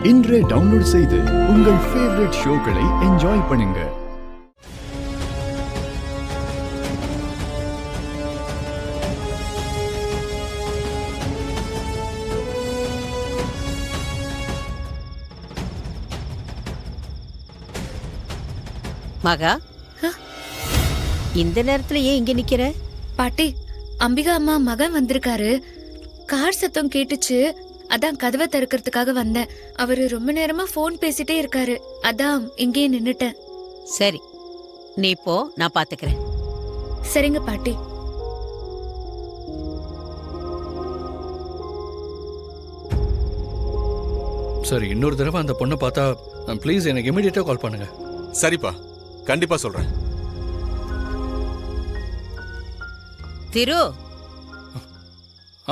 இன்றே டவுன்லோட் செய்து உங்கள் ஃபேவரட் ஷோக்களை என்ஜாய் பண்ணுங்க. மகா, இந்த நேரத்துல ஏன் இங்க நிக்கிற? பாட்டி, அம்பிகா அம்மா மகன் வந்திருக்காரு. கார் சத்தம் கேட்டுச்சு, அதான் கதவை திறக்கிறதுக்காக வந்தேன். அவரு ரொம்ப நேரமா போன் பேசிட்டே இருக்காரு, அதான் இங்கேயே நின்னுட்டேன். சரி, நீ போ, நான் பாத்துக்கிறேன். சரிங்க பாட்டி. சரி, இன்னொரு தடவை அந்த பொண்ணை பார்த்தா ப்ளீஸ் எனக்கு இமிடியேட்டா கால் பண்ணுங்க. சரிப்பா, கண்டிப்பா சொல்றேன். திரு,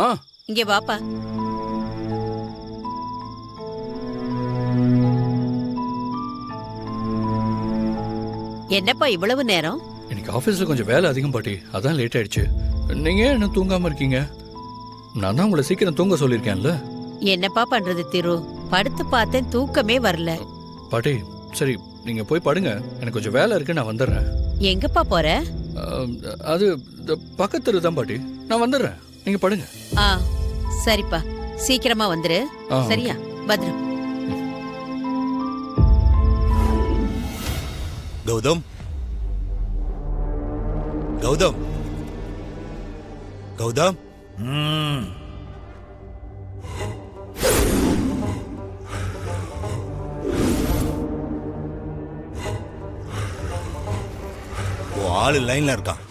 ஆ, இங்க வாப்பா. என்னப்பா இவ்வளவு நேரம்? இன்னைக்கு ஆஃபீஸில் கொஞ்சம் வேலை அதிகம் பாட்டி, அதான் லேட் ஆயிடுச்சு. நீங்க ஏன் இன்னும் தூங்காம இருக்கீங்க? நான் தான் உங்களை சீக்கிரம் தூங்க சொல்லியிருக்கேன்ல. என்னப்பா பண்றது திரு, படுத்து பார்த்தேன், தூக்கமே வரல. பாட்டி சரி, நீங்க போய் படுங்க, எனக்கு கொஞ்சம் வேலை இருக்கு, நான் வந்துடுறேன். எங்கப்பா போற? அது பக்கத்துல தான் பாட்டி, நான் வந்துடுறேன், நீங்க படுங்க. ஆ சரிப்பா, சீக்கிரமா வந்துரு. சரியா? பத்ரம். கௌதம், கௌதம், கௌதம். ஆளு லைன்ல இருக்கான்.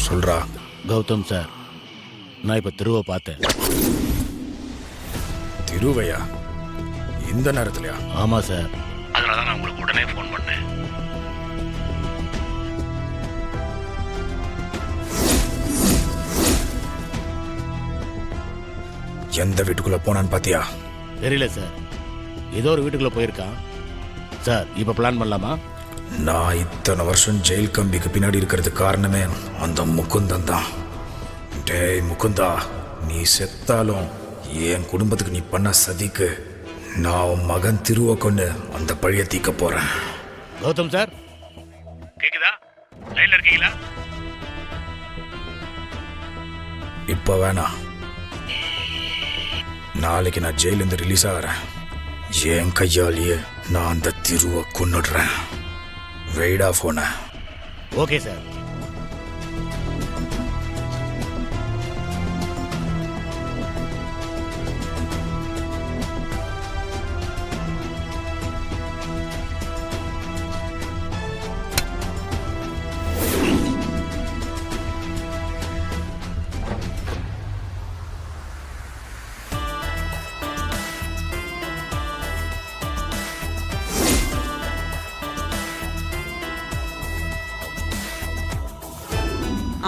சொல்றா. கௌதம் சார், நான் இப்ப திருவை பார்த்தேன். திருவையா? இந்த நேரத்துலயா? ஆமா சார், அதனாலதான் நான் உங்களுக்கு உடனே போன் பண்ணேன். எந்த வீட்டுக்குள்ள போனான்னு பாத்தியா? தெரியல சார், ஏதோ ஒரு வீட்டுக்குள்ள போயிருக்கான் சார். இப்ப பிளான் பண்ணலாமா? நான் இத்தனை வருஷம் ஜெயில் கம்பிக்கு பின்னாடி இருக்கிறது காரணமே அந்த முகுந்தன் தான். டேய் முகுந்தா, நீ செத்தாலும் என் குடும்பத்துக்கு நீ பண்ண சதிக்கு நான் உன் மகன் திருவ கொண்டு அந்த பழிய தீக்க போறேன். கௌதம் சார், கேக்குதா? லைன்ல இருக்கீங்களா? இப்ப வேணாம், நாளைக்கு நான் ஜெயிலிருந்து ரிலீஸ் ஆகிறேன். என் கையாலேயே நான் அந்த திருவ கொன்னுடுறேன். வெயிடா போன. Okay sir.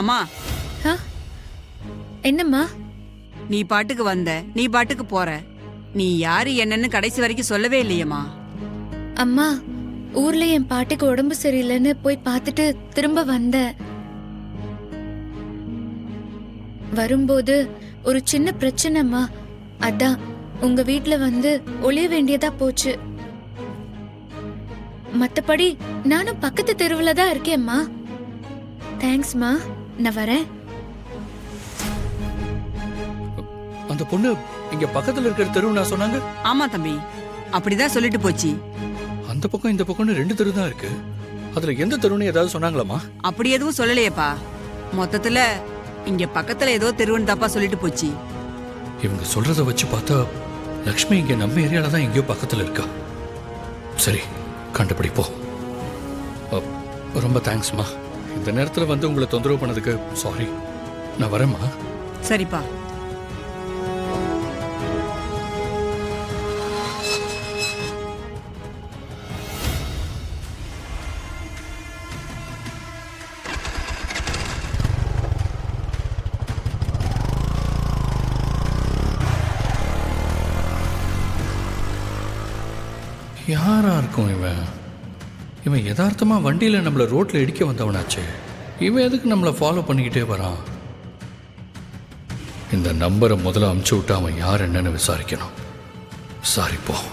அம்மா, என்னம்மா? நீ பாட்டுக்கு வந்த, நீ பாட்டுக்கு போற. நீ யாரு என்னன்னு கடைசி வரைக்கும் சொல்லவே இல்லையம்மா. அம்மா, ஊர்ல என் பாட்டிக்கு உடம்பு சரியில்லைன்னு போய் பார்த்துட்டு திரும்ப வந்தேன். வரும்போது ஒரு சின்ன பிரச்சனைம்மா, அதான் உங்க வீட்ல வந்து ஒளிய வேண்டியதா போச்சு. மத்தபடி நானும் பக்கத்து தெருவுல தான் இருக்கேம்மா. தேங்க்ஸ்மா, நான் வரேன். அந்த பொண்ணு இங்க பக்கத்துல இருக்கிற தெரு நான் சொன்னாங்க. ஆமா தம்பி, அப்படிதான் சொல்லிட்டு போச்சு. அந்த பக்கம் இந்த பக்கம்னு 2 தெரு தான் இருக்கு. அதுல எந்த தெருன்னு ஏதாவது சொன்னாங்களாமா? அப்படி எதுவும் சொல்லலையேப்பா. மொத்தத்துல இங்க பக்கத்துல ஏதோ தெருவுன்னு தாப்பா சொல்லிட்டு போச்சு. இவங்க சொல்றத வச்சு பார்த்தா லக்ஷ்மி இங்க நம்ம ஏரியால தான் எங்கேயோ பக்கத்துல இருக்கா. சரி, கண்டுபிடிப்போம். ரொம்ப தேங்க்ஸ்மா. இந்த நேரத்தில் வந்து உங்களை தொந்தரவு பண்ணதுக்கு சாரி. நான் வரேம்மா. சரிப்பா. யாரா இருக்கும் இவன்? இவன் யதார்த்தமா வண்டியில் நம்மளை ரோட்டில் இடிக்க வந்தவனாச்சே. இவன் எதுக்கு நம்மளை ஃபாலோ பண்ணிக்கிட்டே வரான்? இந்த நம்பரை முதல்ல அமுச்சு விட்டு அவன் யார் என்னன்னு விசாரிக்கணும். விசாரிப்போம்.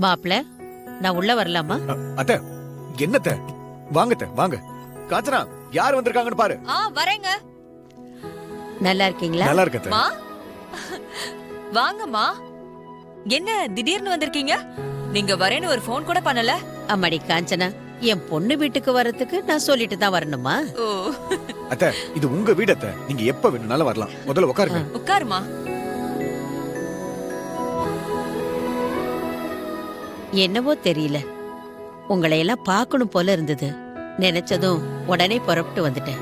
மாப்பிள, நான் உள்ள வரலாமா? அத்தை, என்னத்த? வாங்கத்த, வாங்க. காஞ்சனா, யார் வந்திருக்காங்கன்னு பாரு. வரேங்க. நல்லா இருக்கீங்களா? நல்லா இருக்கத்த. மா, வாங்கம்மா. என்ன திடீர்னு வந்திருக்கீங்க? நீங்க வரேன்னு ஒரு ஃபோன் கூட பண்ணல. அம்மாடி காஞ்சனா, என் பொண்ணு வீட்டுக்கு வரதுக்கு நான் சொல்லிட்டு தான் வரணுமா? ஓ, அத்தை, இது உங்க வீடு அத்தை. நீங்க எப்ப வேணும்னாலும் வரலாம். முதல்ல உட்காருங்க. உட்காருமா. என்னவோ தெரியல, உங்களை எல்லாம் பார்க்கணும் போல இருந்தது. நினைச்சதும் உடனே புறப்பட்டு வந்துட்டேன்.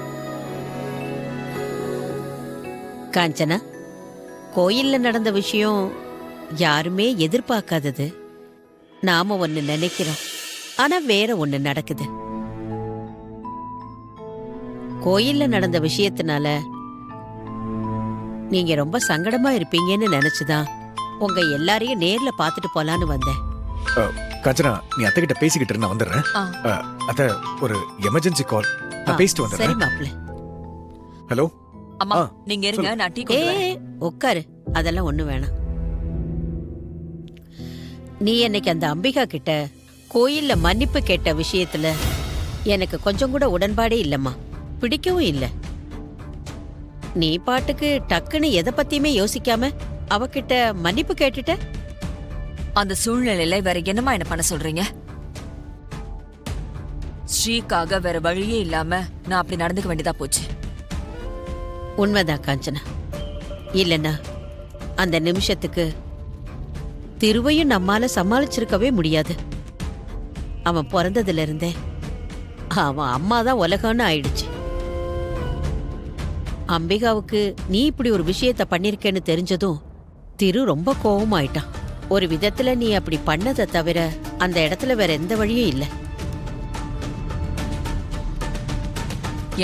காஞ்சனா, கோயில்ல நடந்த விஷயம் யாருமே எதிர்பார்க்காதது. நாம ஒண்ணு நினைக்கிறோம், ஆனா வேற ஒண்ணு நடக்குது. கோயில்ல நடந்த விஷயத்தினால நீங்க ரொம்ப சங்கடமா இருப்பீங்கன்னு நினைச்சுதான் உங்க எல்லாரையும் நேர்ல பாத்துட்டு போலான்னு வந்தேன். காஞ்சனா, நீ அத்தை கிட்ட பேசிக்கிட்டு இரு, நான் வந்துடுறேன். அத்தை, ஒரு எமர்ஜென்சி கால். நான் பேசிட்டு சரி வந்துடுறேன். மாப்பிள்ள. ஹலோ. அம்மா, ஆ, நீங்க இருங்க, சொல்லு. நான் டீ ஏ கொண்டு வரேன். உட்காரு, அதெல்லாம் ஒண்ணு வேணாம். நீ என்னைக்கு அந்த அம்பிகா கிட்ட கோயில்ல மன்னிப்பு கேட்ட விஷயத்துல எனக்கு கொஞ்சம் கூட உடன்பாடே இல்லம்மா. பிடிக்கவும் இல்ல. நீ பாட்டுக்கு டக்குன்னு எதை பத்தியுமே யோசிக்காம அவகிட்ட மன்னிப்பு கேட்டுட்ட. அந்த சூழ்நிலையில வேற என்னமா என்ன பண்ண சொல்றீங்க? ஸ்ரீக்காக வேற வழியே இல்லாம நான் அப்படி நடந்துக்க வேண்டியதா போச்சு. உண்மைதான் காஞ்சனா. இல்லைன்னா அந்த நிமிஷத்துக்கு திருவையும் நம்மால சமாளிச்சிருக்கவே முடியாது. அவன் பிறந்ததுல இருந்தே அவன் அம்மாதான் உலகம்னு ஆயிடுச்சு. அம்பிகாவுக்கு நீ இப்படி ஒரு விஷயத்த பண்ணிருக்கேன்னு தெரிஞ்சதும் திரு ரொம்ப கோவமாயிட்டான். ஒரு விதத்துல நீ அப்படி பண்ணதை தவிர அந்த இடத்துல வேற எந்த வழியும் இல்லை.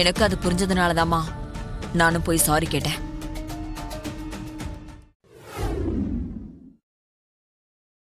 எனக்கு அது புரிஞ்சதுனாலதாம்மா நானும் போய் சாரி கேட்டேன்.